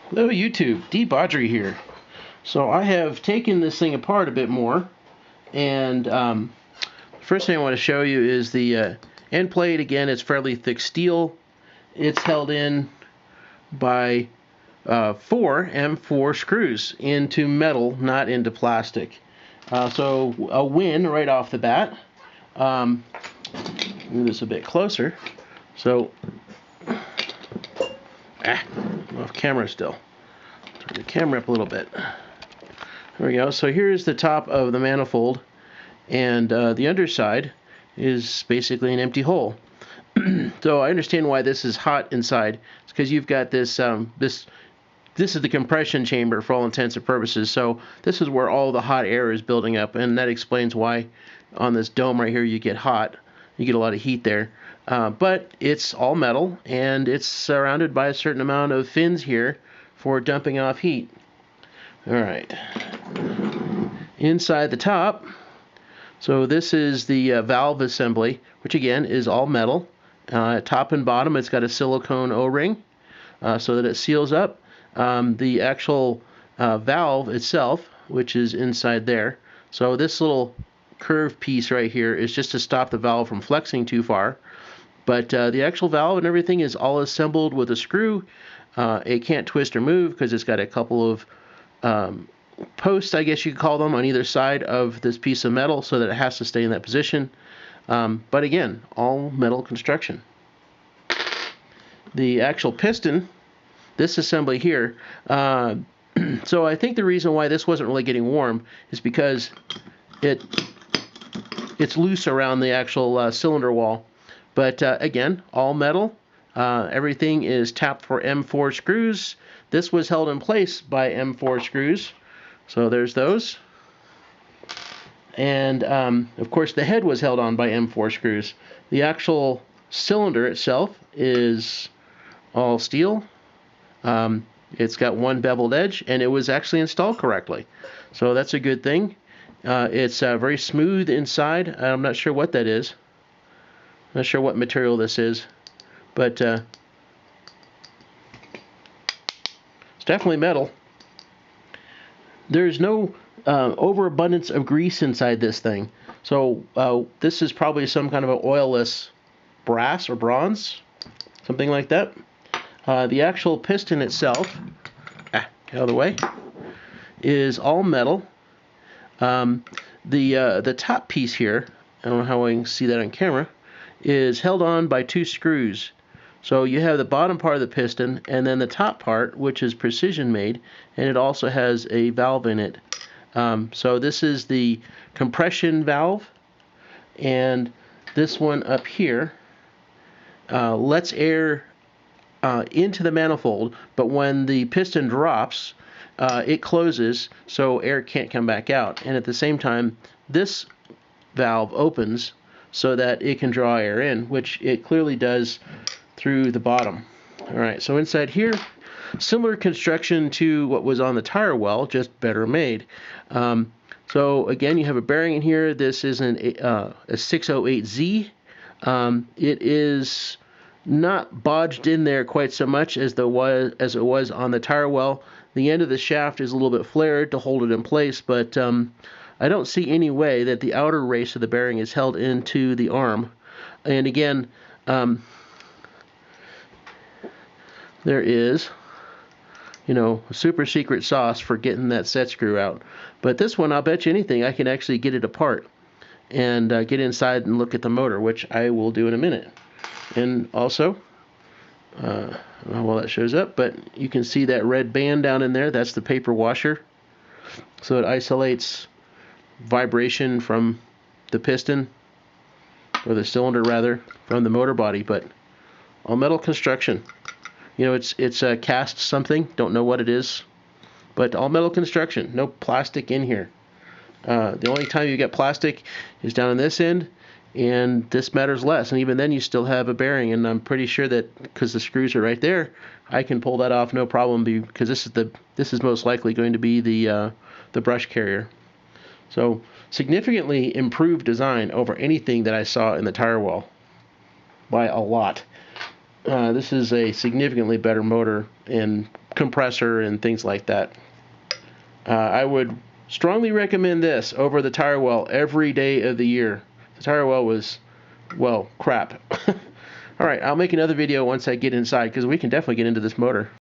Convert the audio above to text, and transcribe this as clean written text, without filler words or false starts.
Hello YouTube, De-bodgery here. So I have taken this thing apart a bit more, and first thing I want to show you is the end plate. Again, it's fairly thick steel. It's held in by 4 screws into metal, not into plastic. So a win right off the bat. Move this a bit closer. So, off camera still. Turn the camera up a little bit. There we go. So here's the top of the manifold, and the underside is basically an empty hole. So I understand why this is hot inside. It's because you've got this this is the compression chamber for all intents and purposes. So this is where all the hot air is building up, and that explains why on this dome right here you get hot. You get a lot of heat there. But it's all metal, and it's surrounded by a certain amount of fins here for dumping off heat. All right. Inside the top, so this is the valve assembly, which again is all metal. Top and bottom, it's got a silicone O-ring so that it seals up. The actual valve itself, which is inside there. So this little curved piece right here is just to stop the valve from flexing too far. But the actual valve and everything is all assembled with a screw. It can't twist or move because it's got a couple of posts, I guess you could call them, on either side of this piece of metal so that it has to stay in that position. But again, all metal construction. The actual piston, this assembly here, so I think the reason why this wasn't really getting warm is because it's loose around the actual cylinder wall. But again, all metal. Everything is tapped for M4 screws. This was held in place by M4 screws. So there's those. And of course the head was held on by M4 screws. The actual cylinder itself is all steel. It's got one beveled edge, and it was actually installed correctly. So that's a good thing. It's very smooth inside. I'm not sure what that is. Not sure what material this is, but it's definitely metal. There's no overabundance of grease inside this thing. So this is probably some kind of an oilless brass or bronze, something like that. The actual piston itself, get out of the way, is all metal. The top piece here, I don't know how I can see that on camera, is held on by 2 screws. So you have the bottom part of the piston and then the top part, which is precision made, and it also has a valve in it. So this is the compression valve, and this one up here lets air into the manifold, but when the piston drops, it closes so air can't come back out. And at the same time, this valve opens so that it can draw air in, which it clearly does through the bottom. All right, so inside here, similar construction to what was on the tire well, just better made. So again, you have a bearing in here. This is a 608Z. It is not bodged in there quite so much as it was on the tire well. The end of the shaft is a little bit flared to hold it in place, but I don't see any way that the outer race of the bearing is held into the arm. And again, there is, a super secret sauce for getting that set screw out. But this one, I'll bet you anything, I can actually get it apart and get inside and look at the motor, which I will do in a minute. And also, I don't know how well that shows up, but you can see that red band down in there. That's the paper washer. So it isolates vibration from the piston, or the cylinder rather, from the motor body. But all metal construction. It's cast something, don't know what it is, but all metal construction, no plastic in here. The only time you get plastic is down on this end, and this matters less, and even then you still have a bearing, and I'm pretty sure that because the screws are right there, I can pull that off no problem, because this is most likely going to be the brush carrier. So significantly improved design over anything that I saw in the tire well by a lot. This is a significantly better motor and compressor and things like that. I would strongly recommend this over the tire well every day of the year. The tire well was, well, crap. Alright, I'll make another video once I get inside, because we can definitely get into this motor.